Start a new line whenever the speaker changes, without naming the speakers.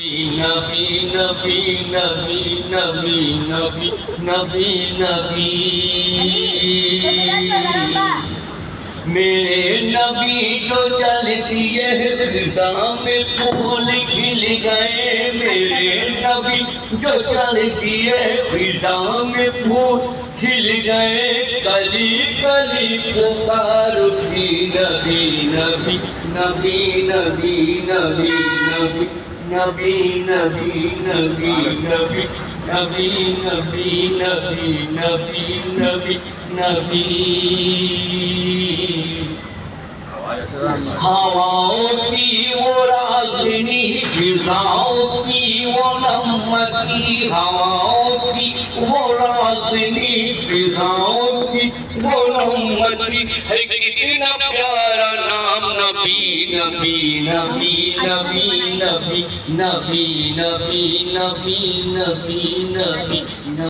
نبی نبی نبی نبی نبی نبی نبی میرے نبی جو چل دیے فضا میں پھول کھل گئے میرے نبی جو چل دیے فضا میں پھول کھل گئے کلی کلی پکار اٹھی نبی نبی نبی نبی نبی نبی نبی نبی نبی نبی نبی نبی نبی نبی نبی ہواؤں کی وہ راگنی فضاؤں کی وہ نغمتی ہواؤں کی وہ راگنی فضاؤں کی وہ نغمتی ہے کتنا پیارا نام نبی نبی نبی نبی نبی نبی نبی نبی نبی نبی